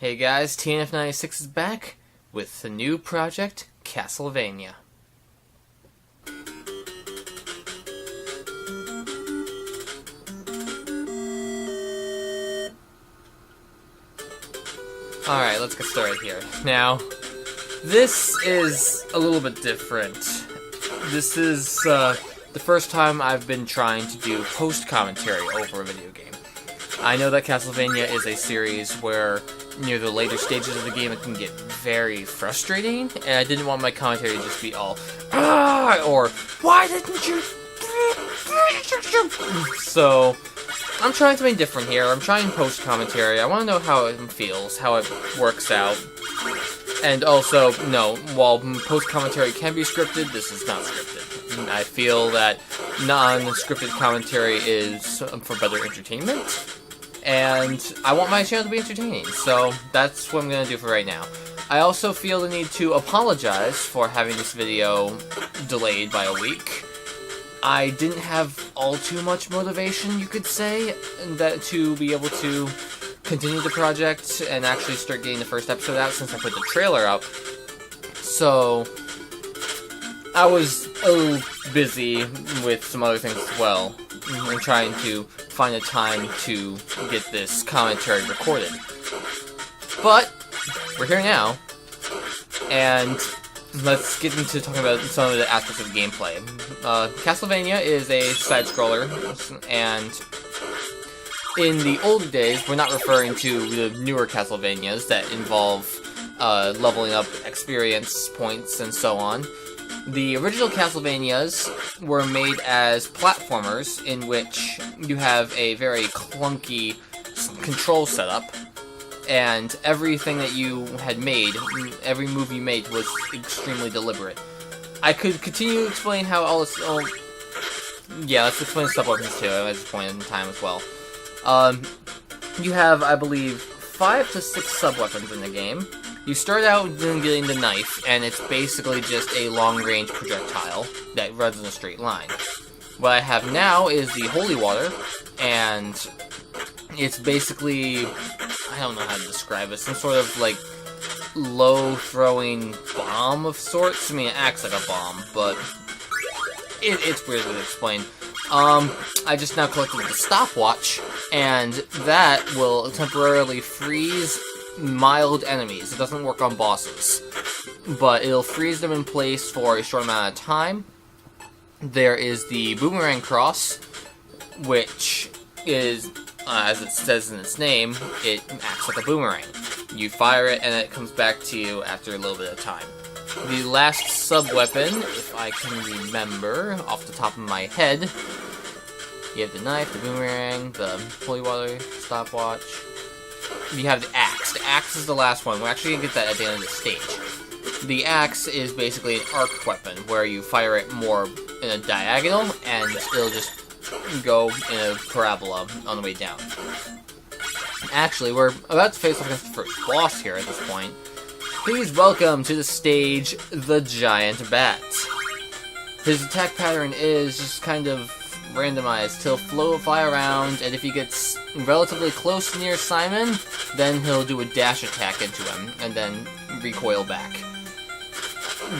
Hey guys, TNF96 is back with the new project, Castlevania. Alright, let's get started here. Now, this is a little bit different. This is the first time I've been trying to do post-commentary over a video game. I know that Castlevania is a series where near the later stages of the game it can get very frustrating, and I didn't want my commentary to just be all, or, why didn't you? So, I'm trying something different here. I'm trying post-commentary. I want to know how it feels, how it works out. And also, no, while post-commentary can be scripted, this is not scripted. I feel that non-scripted commentary is for better entertainment, and I want my channel to be entertaining, so that's what I'm going to do for right now. I also feel the need to apologize for having this video delayed by a week. I didn't have all too much motivation, you could say, to be able to continue the project and actually start getting the first episode out since I put the trailer up. So, I was a little busy with some other things as well, and trying to find a time to get this commentary recorded. But, we're here now, and let's get into talking about some of the aspects of the gameplay. Castlevania is a side-scroller, and in the older days, we're not referring to the newer Castlevanias that involve leveling up experience points and so on. The original Castlevanias were made as platformers in which you have a very clunky control setup, and everything that you had made, every move you made was extremely deliberate. I could continue to explain how all this... yeah, let's explain the sub-weapons too at this point in time as well. You have, I believe, 5 to 6 sub-weapons in the game. You start out getting the knife, and it's basically just a long-range projectile that runs in a straight line. What I have now is the Holy Water, and it's basically... I don't know how to describe it. Some sort of, like, low-throwing bomb of sorts. I mean, it acts like a bomb, but it's weird to explain. I just now collected the stopwatch, and that will temporarily freeze mild enemies. It doesn't work on bosses, but it'll freeze them in place for a short amount of time. There is the Boomerang Cross, which is... as it says in its name, it acts like a boomerang. You fire it, and it comes back to you after a little bit of time. The last sub-weapon, if I can remember off the top of my head, you have the knife, the boomerang, the holy water, stopwatch. You have the axe. The axe is the last one. We're actually going to get that at the end of the stage. The axe is basically an arc weapon, where you fire it more in a diagonal, and it'll just go in a parabola on the way down. Actually, we're about to face off against the first boss here at this point. Please welcome to the stage, the Giant Bat. His attack pattern is just kind of randomized. He'll fly around, and if he gets relatively close near Simon, then he'll do a dash attack into him, and then recoil back.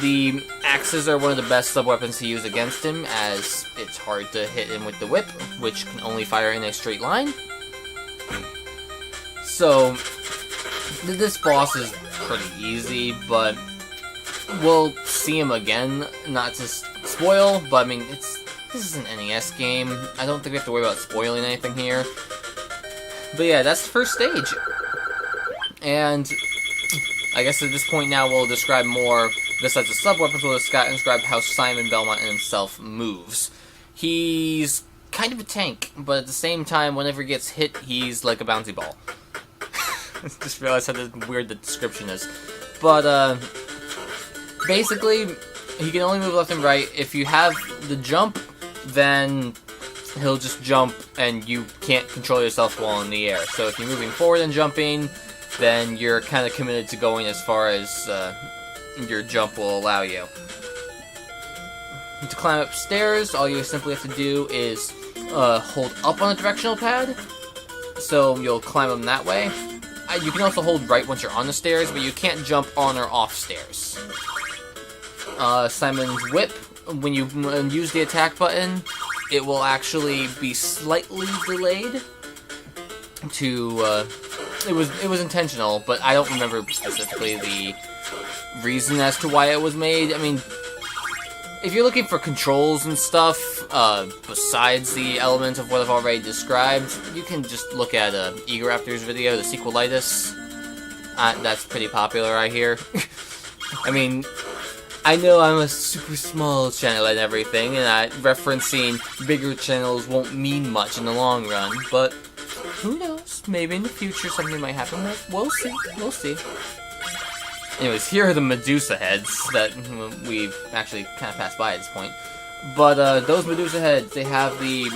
The axes are one of the best sub-weapons to use against him, as it's hard to hit him with the whip, which can only fire in a straight line. So, this boss is pretty easy, but we'll see him again, not to spoil, but I mean, this is an NES game. I don't think we have to worry about spoiling anything here. But yeah, that's the first stage. And I guess at this point now we'll describe more. Besides the sub-weapons, we'll describe how Simon Belmont himself moves. He's kind of a tank, but at the same time, whenever he gets hit, he's like a bouncy ball. Just realized how weird the description is. But, basically, he can only move left and right. If you have the jump, then he'll just jump, and you can't control yourself while in the air. So if you're moving forward and jumping, then you're kind of committed to going as far as your jump will allow you. To climb upstairs, all you simply have to do is hold up on the directional pad, so you'll climb them that way. I you can also hold right once you're on the stairs, but you can't jump on or off stairs. Simon's Whip, when you use the attack button, it will actually be slightly delayed to, it was intentional, but I don't remember specifically the reason as to why it was made. I mean, if you're looking for controls and stuff, besides the elements of what I've already described, you can just look at Egoraptor's video, the sequelitis. That's pretty popular, I hear. I mean, I know I'm a super small channel and everything, and referencing bigger channels won't mean much in the long run, but who knows? Maybe in the future something might happen. We'll see. We'll see. Anyways, here are the Medusa heads that we've actually kind of passed by at this point. But those Medusa heads, they have the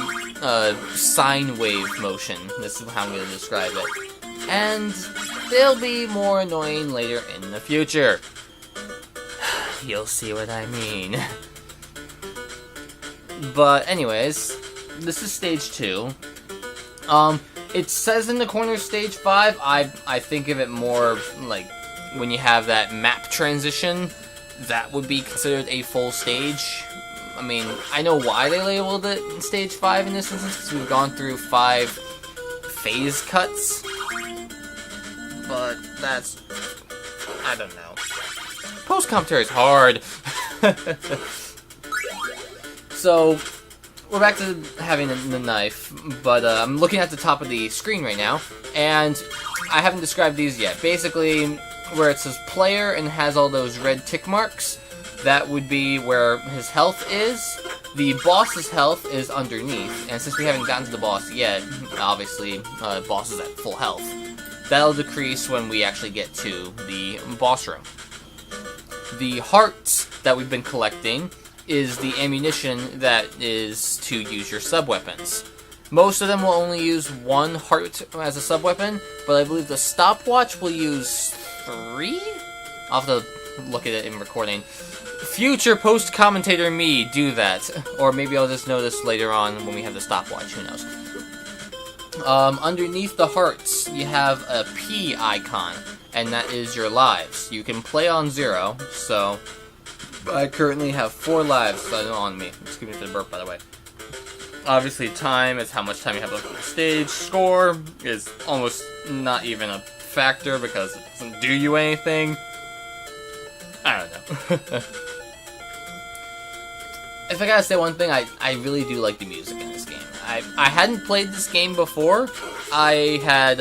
sine wave motion. This is how I'm going to describe it. And they'll be more annoying later in the future. You'll see what I mean. But anyways, this is stage 2. It says in the corner stage 5. I think of it more like when you have that map transition, that would be considered a full stage. I mean, I know why they labeled it stage 5 in this instance, because we've gone through 5 phase cuts. But that's... I don't know. Post-commentary is hard. So, we're back to having the knife, but I'm looking at the top of the screen right now, and I haven't described these yet. Basically, where it says player and has all those red tick marks, that would be where his health is. The boss's health is underneath, and since we haven't gotten to the boss yet, obviously, boss is at full health. That'll decrease when we actually get to the boss room. The hearts that we've been collecting is the ammunition that is to use your sub-weapons. Most of them will only use 1 heart as a sub-weapon, but I believe the stopwatch will use 3? I'll have to look at it in recording. Future post-commentator me, do that. Or maybe I'll just know this later on when we have the stopwatch, who knows. Underneath the hearts, you have a P icon, and that is your lives. You can play on 0, so I currently have 4 lives on me. Excuse me for the burp, by the way. Obviously, time is how much time you have left on the stage. Score is almost not even a factor because it doesn't do you anything. I don't know. If I gotta say one thing, I really do like the music in this game. I hadn't played this game before. I had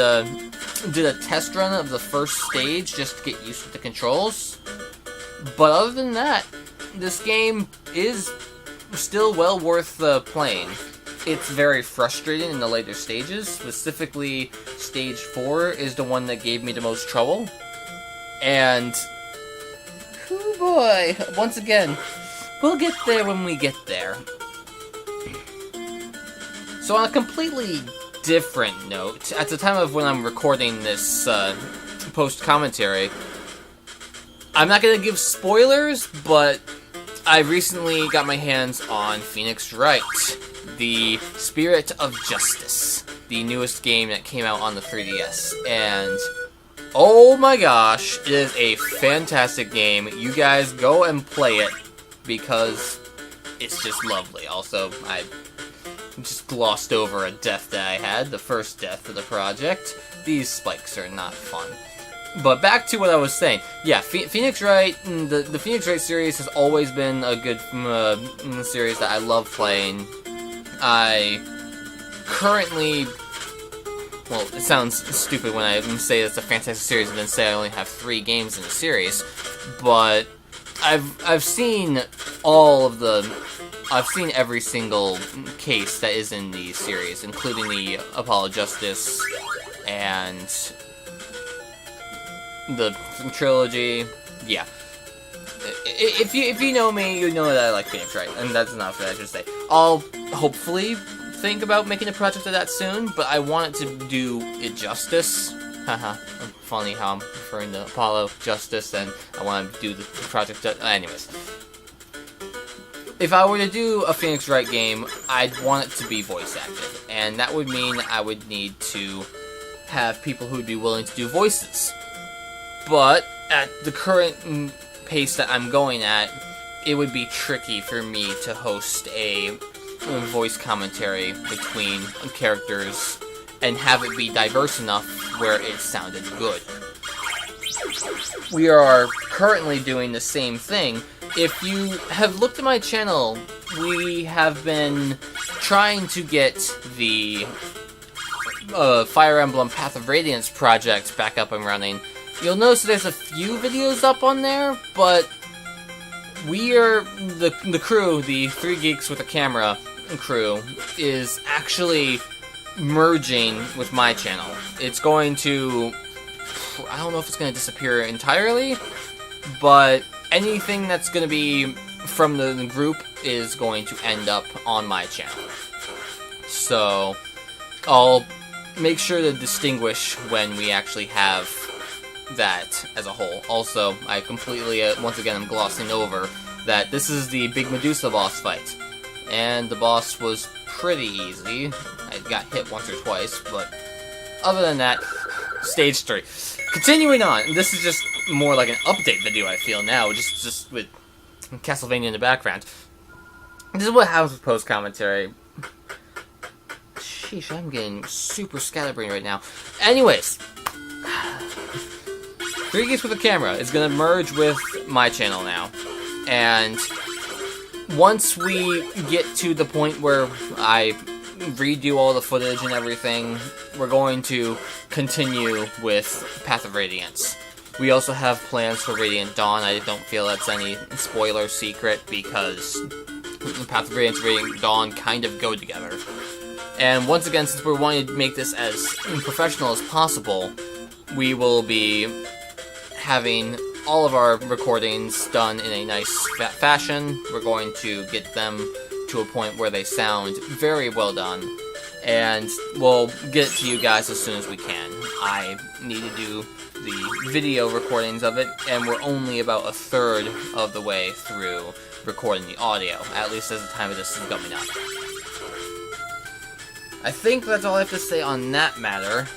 did a test run of the first stage just to get used to the controls. But other than that, this game is still well worth playing. It's very frustrating in the later stages. Specifically, stage 4 is the one that gave me the most trouble. And, oh boy, once again, we'll get there when we get there. So on a completely different note, at the time of when I'm recording this post-commentary, I'm not going to give spoilers, but I recently got my hands on Phoenix Wright, the Spirit of Justice, the newest game that came out on the 3DS, and oh my gosh, it is a fantastic game. You guys go and play it, because it's just lovely. Also, I just glossed over a death that I had, the first death of the project. These spikes are not fun. But back to what I was saying. Yeah, Phoenix Wright, the Phoenix Wright series has always been a good series that I love playing. I currently... Well, it sounds stupid when I say it's a fantastic series and then say I only have 3 games in the series, but I've seen all of the... I've seen every single case that is in the series, including the Apollo Justice and the trilogy. Yeah. If you know me, you know that I like Phoenix Wright, and that's enough that I should say. I'll hopefully think about making a project of that soon, but I want it to do it justice. Haha, funny how I'm referring to Apollo Justice, and I want to do the project. Anyways. If I were to do a Phoenix Wright game, I'd want it to be voice acted, and that would mean I would need to have people who would be willing to do voices. But at the current pace that I'm going at, it would be tricky for me to host a voice commentary between characters and have it be diverse enough where it sounded good. We are currently doing the same thing. If you have looked at my channel, we have been trying to get the Fire Emblem Path of Radiance project back up and running. You'll notice there's a few videos up on there, but we are, the crew, the 3 Geeks with a Camera crew, is actually merging with my channel. It's going to, I don't know if it's going to disappear entirely, but anything that's going to be from the group is going to end up on my channel. So, I'll make sure to distinguish when we actually have that as a whole. Also, I completely, once again, I'm glossing over that this is the Big Medusa boss fight. And the boss was pretty easy. I got hit once or twice, but other than that, stage 3. Continuing on, this is just more like an update video, I feel now, just with Castlevania in the background. This is what happens with post-commentary. Sheesh, I'm getting super scatterbrained right now. Anyways, 3 Geeks with a Camera is going to merge with my channel now. And once we get to the point where I redo all the footage and everything, we're going to continue with Path of Radiance. We also have plans for Radiant Dawn. I don't feel that's any spoiler secret because Path of Radiance and Radiant Dawn kind of go together. And once again, since we're wanting to make this as professional as possible, we will be having all of our recordings done in a nice fashion. We're going to get them to a point where they sound very well done, and we'll get it to you guys as soon as we can. I need to do the video recordings of it, and we're only about a third of the way through recording the audio, at least as the time of this is coming up. I think that's all I have to say on that matter.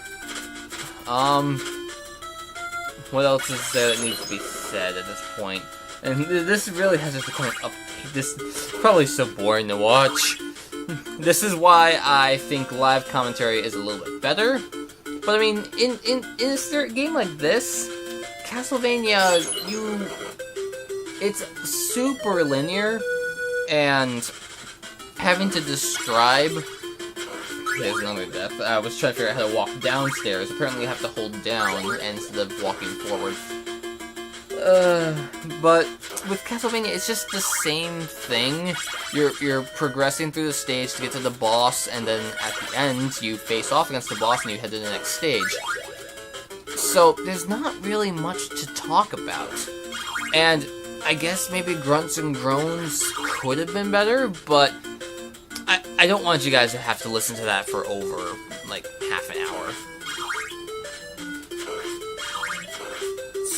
What else is there that needs to be said at this point? And this really has just become an update. This is probably so boring to watch. This is why I think live commentary is a little bit better. But I mean, in a game like this, Castlevania, it's super linear, and having to describe. There's another death. I was trying to figure out how to walk downstairs. Apparently you have to hold down instead of walking forward. But with Castlevania, it's just the same thing. You're progressing through the stage to get to the boss, and then at the end, you face off against the boss and you head to the next stage. So, there's not really much to talk about. And I guess maybe grunts and groans could have been better, but I don't want you guys to have to listen to that for over, like, half an hour.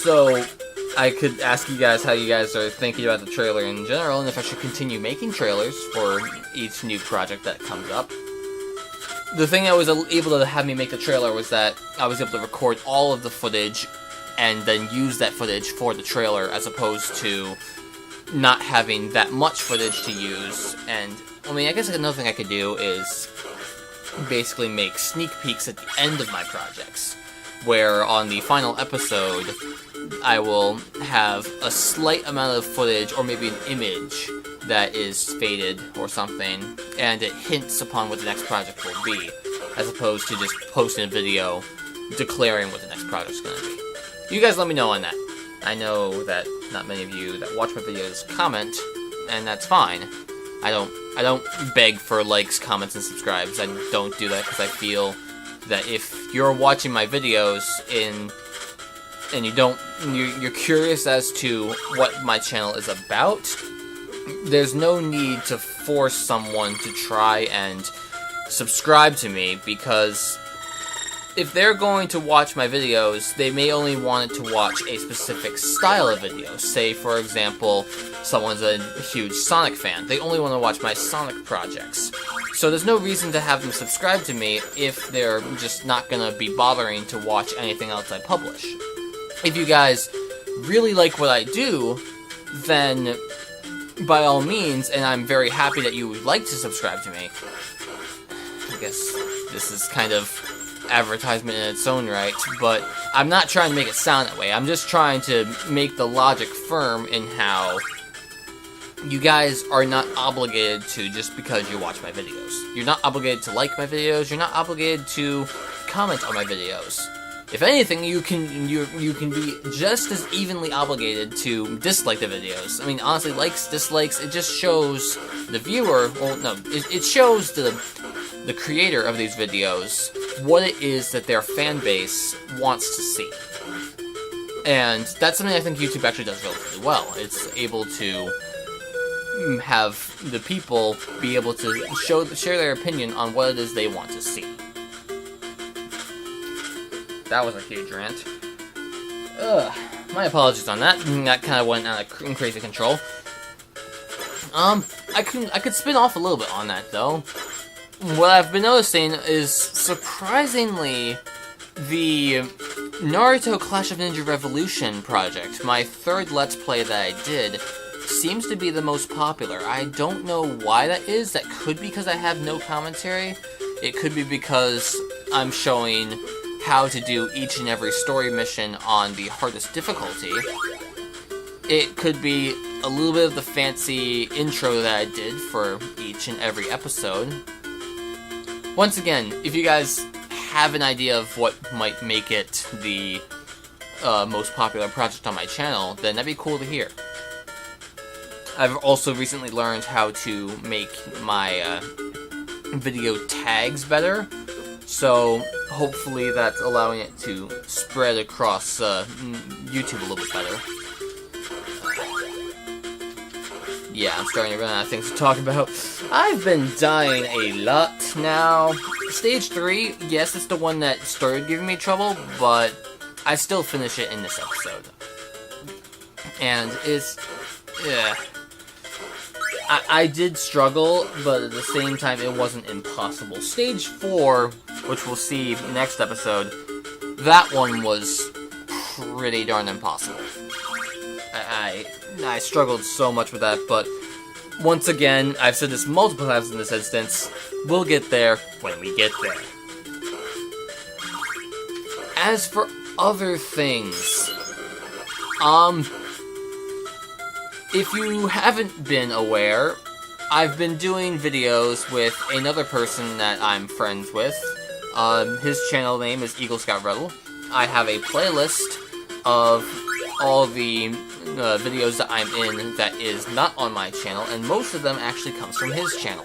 So, I could ask you guys how you guys are thinking about the trailer in general, and if I should continue making trailers for each new project that comes up. The thing that was able to have me make the trailer was that I was able to record all of the footage and then use that footage for the trailer, as opposed to not having that much footage to use. And I mean, I guess another thing I could do is basically make sneak peeks at the end of my projects, where on the final episode, I will have a slight amount of footage, or maybe an image, that is faded or something, and it hints upon what the next project will be, as opposed to just posting a video declaring what the next project's gonna be. You guys let me know on that. I know that not many of you that watch my videos comment, and that's fine. I don't beg for likes, comments, and subscribes. I don't do that because I feel that if you're watching my videos and you're curious as to what my channel is about, there's no need to force someone to try and subscribe to me, because if they're going to watch my videos, they may only want to watch a specific style of video. Say, for example, someone's a huge Sonic fan. They only want to watch my Sonic projects. So there's no reason to have them subscribe to me if they're just not gonna be bothering to watch anything else I publish. If you guys really like what I do, then by all means, and I'm very happy that you would like to subscribe to me. I guess this is kind of advertisement in its own right, but I'm not trying to make it sound that way. I'm just trying to make the logic firm in how you guys are not obligated to just because you watch my videos. You're not obligated to like my videos. You're not obligated to comment on my videos. If anything, you can be just as evenly obligated to dislike the videos. I mean, honestly, likes, dislikes, it just shows the viewer, well, no, it shows the creator of these videos what it is that their fan base wants to see. And that's something I think YouTube actually does relatively well. It's able to have the people be able to share their opinion on what it is they want to see. That was a huge rant. My apologies on that. That kind of went out of crazy control. I could spin off a little bit on that though. What I've been noticing is surprisingly the Naruto Clash of Ninja Revolution project, my third Let's Play that I did, seems to be the most popular. I don't know why that is. That could be because I have no commentary. It could be because I'm showing how to do each and every story mission on the hardest difficulty. It could be a little bit of the fancy intro that I did for each and every episode. Once again, if you guys have an idea of what might make it the most popular project on my channel, then that'd be cool to hear. I've also recently learned how to make my video tags better, so hopefully that's allowing it to spread across YouTube a little bit better. Yeah, I'm starting to run out of things to talk about. I've been dying a lot now. Stage 3, yes, it's the one that started giving me trouble, but I still finish it in this episode. And it's... I did struggle, but at the same time, it wasn't impossible. Stage 4, which we'll see next episode, that one was pretty darn impossible. I struggled so much with that, but once again, I've said this multiple times in this instance, we'll get there when we get there. As for other things, if you haven't been aware, I've been doing videos with another person that I'm friends with. His channel name is Eagle Scout Rebel. I have a playlist of all the videos that I'm in that is not on my channel, and most of them actually comes from his channel.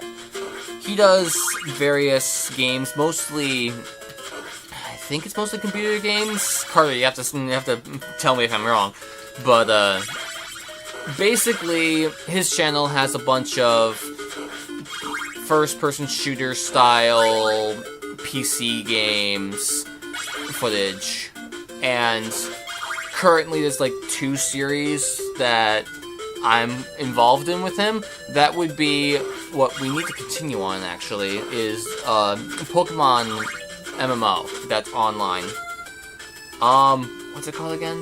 He does various games, mostly... I think it's mostly computer games? Carter, you have to tell me if I'm wrong. But, basically, his channel has a bunch of first-person shooter style PC games footage, and currently there's like 2 series that I'm involved in with him. That would be what we need to continue on, actually, is Pokemon MMO that's online. What's it called again?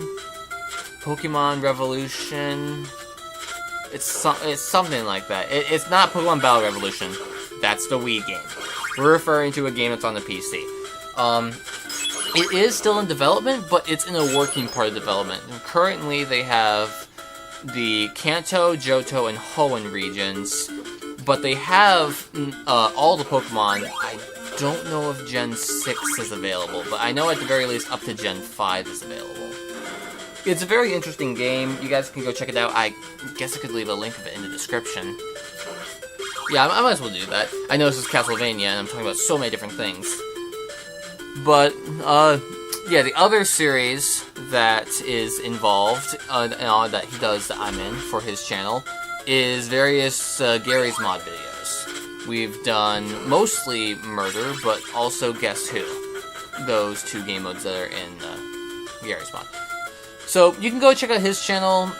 Pokemon Revolution. It's something like that. It's not Pokemon Battle Revolution. That's the Wii game. We're referring to a game that's on the PC. It is still in development, but it's in a working part of development. And currently, they have the Kanto, Johto, and Hoenn regions, but they have all the Pokemon. I don't know if Gen 6 is available, but I know at the very least up to Gen 5 is available. It's a very interesting game. You guys can go check it out. I guess I could leave a link of it in the description. Yeah, I might as well do that. I know this is Castlevania, and I'm talking about so many different things. But, yeah, the other series that is involved, that he does that I'm in for his channel, is various Gary's Mod videos. We've done mostly Murder, but also Guess Who. Those 2 game modes that are in Gary's Mod. So, you can go check out his channel.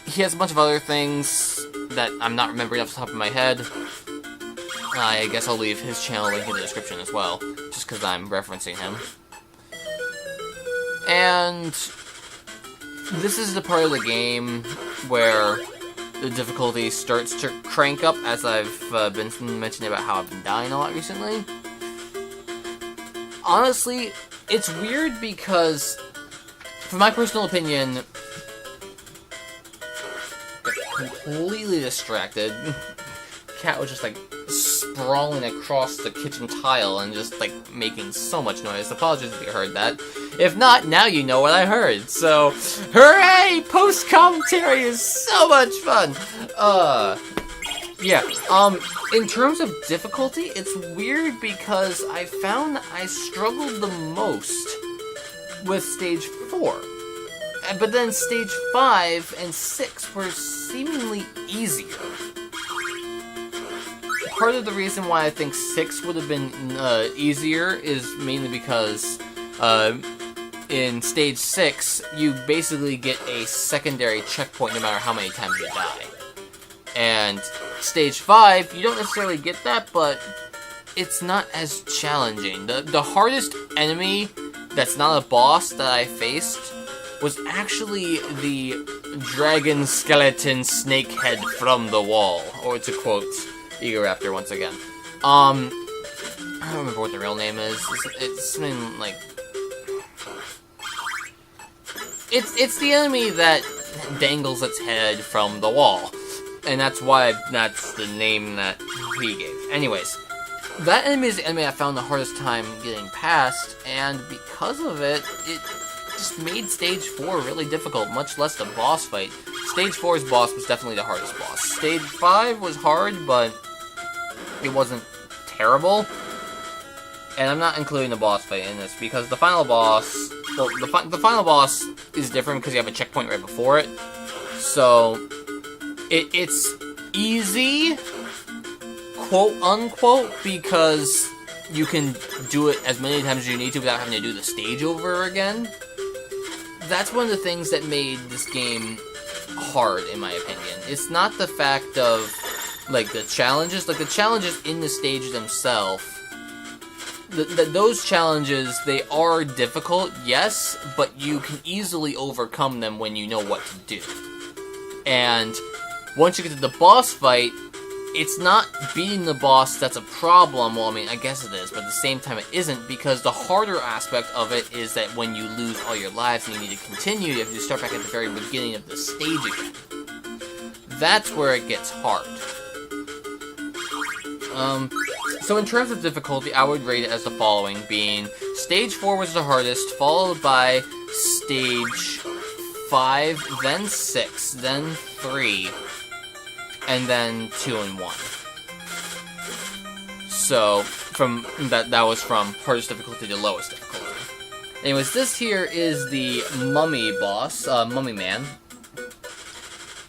He has a bunch of other things that I'm not remembering off the top of my head. I guess I'll leave his channel link in the description as well, just because I'm referencing him. And this is the part of the game where the difficulty starts to crank up, as I've been mentioning about how I've been dying a lot recently. Honestly, it's weird because, for my personal opinion, completely distracted. Cat was just like sprawling across the kitchen tile and just like making so much noise. Apologies if you heard that. If not, now you know what I heard. So, hooray! Post commentary is so much fun. Yeah. In terms of difficulty, it's weird because I found I struggled the most with stage 4. But then stage 5 and 6 were seemingly easier. Part of the reason why I think 6 would have been easier is mainly because in stage 6, you basically get a secondary checkpoint no matter how many times you die. And stage 5, you don't necessarily get that, but it's not as challenging. The hardest enemy that's not a boss that I faced was actually the dragon skeleton snakehead from the wall, or to quote Egoraptor once again. I don't remember what the real name is. It's something like... It's the enemy that dangles its head from the wall. And that's why that's the name that he gave. Anyways, that enemy is the enemy I found the hardest time getting past, and because of it, it just made stage 4 really difficult, much less the boss fight. Stage 4's boss was definitely the hardest boss. Stage 5 was hard, but it wasn't terrible. And I'm not including the boss fight in this, because the final boss... Well, the final boss is different because you have a checkpoint right before it. So, it's easy, quote-unquote, because you can do it as many times as you need to without having to do the stage over again. That's one of the things that made this game hard, in my opinion. It's not the fact of, like, the challenges. Like, the challenges in the stage themselves, those challenges, they are difficult, yes, but you can easily overcome them when you know what to do. And once you get to the boss fight, it's not beating the boss that's a problem. Well, I mean, I guess it is, but at the same time it isn't, because the harder aspect of it is that when you lose all your lives and you need to continue, you have to start back at the very beginning of the stage again. That's where it gets hard. So in terms of difficulty, I would rate it as the following, being stage 4 was the hardest, followed by stage 5, then 6, then 3, and then 2 and 1. So, from that was from hardest difficulty to lowest difficulty. Anyways, this here is the mummy boss, Mummy Man.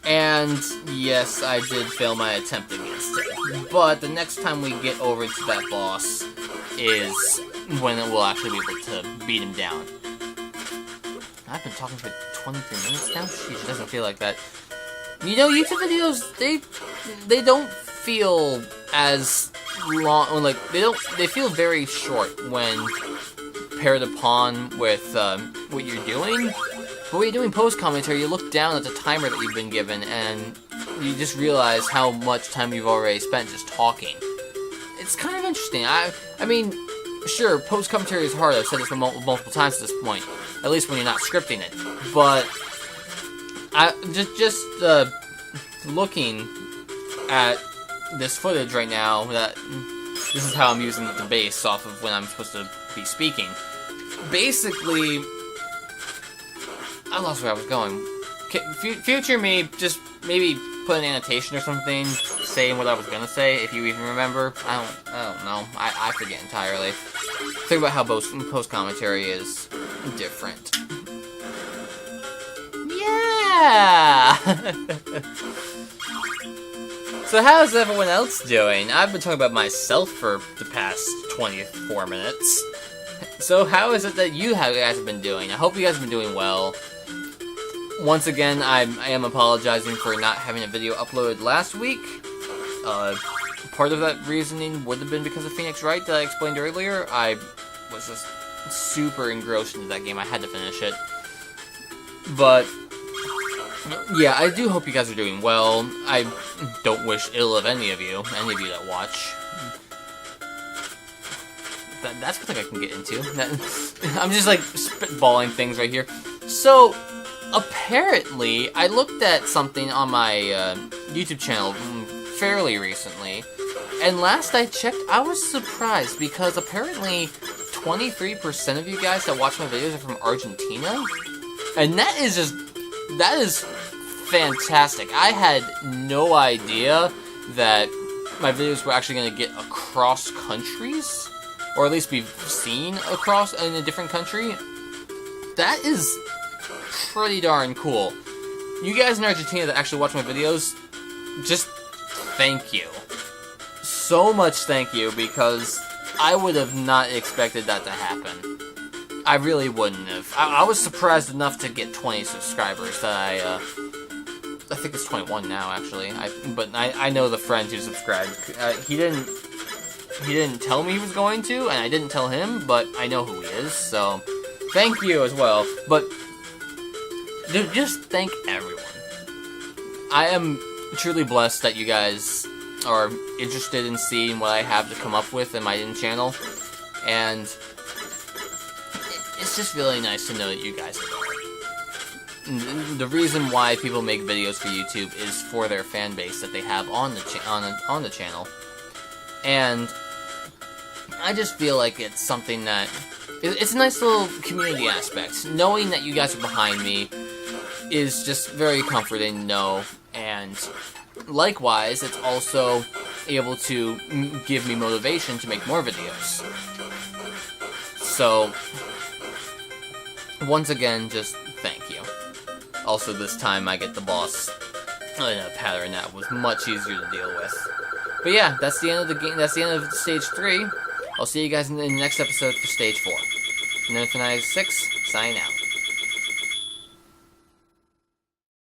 And yes, I did fail my attempt against it. But the next time we get over to that boss is when we'll actually be able to beat him down. I've been talking for 23 minutes now? Jeez, it doesn't feel like that. You know, YouTube videos, they don't feel as long, like, they feel very short when paired upon with what you're doing. But when you're doing post-commentary, you look down at the timer that you've been given, and you just realize how much time you've already spent just talking. It's kind of interesting. I mean, sure, post-commentary is hard. I've said this multiple times at this point, at least when you're not scripting it. But just looking at this footage right now, that this is how I'm using the base off of when I'm supposed to be speaking. Basically, I lost where I was going. Future me, just maybe put an annotation or something saying what I was gonna say, if you even remember. I don't know. I forget entirely. Think about how post-commentary is different. Yeah! So how's everyone else doing? I've been talking about myself for the past 24 minutes. So how is it that you guys have been doing? I hope you guys have been doing well. Once again, I am apologizing for not having a video uploaded last week. part of that reasoning would have been because of Phoenix Wright that I explained earlier. I was just super engrossed into that game. I had to finish it. But yeah, I do hope you guys are doing well. I don't wish ill of any of you that watch. That's something I can get into. I'm just like spitballing things right here. So, apparently, I looked at something on my YouTube channel fairly recently, and last I checked, I was surprised because apparently 23% of you guys that watch my videos are from Argentina, and that is fantastic. I had no idea that my videos were actually going to get across countries, or at least be seen across in a different country. That is pretty darn cool. You guys in Argentina that actually watch my videos, just thank you. So much thank you, because I would have not expected that to happen. I really wouldn't have. I was surprised enough to get 20 subscribers that I think it's 21 now, actually. But I know the friend who subscribed. He didn't tell me he was going to, and I didn't tell him, but I know who he is, so thank you as well. But just thank everyone. I am truly blessed that you guys are interested in seeing what I have to come up with in my channel, and it's just really nice to know that you guys are there. The reason why people make videos for YouTube is for their fan base that they have on the channel, and I just feel like it's something that it's a nice little community aspect. Knowing that you guys are behind me is just very comforting to know, and likewise, it's also able to give me motivation to make more videos. So, once again, just thank you. Also, this time I get the boss in a pattern that was much easier to deal with. But yeah, that's the end of the game. That's the end of Stage 3. I'll see you guys in the next episode for Stage 4. And then for 96, sign out.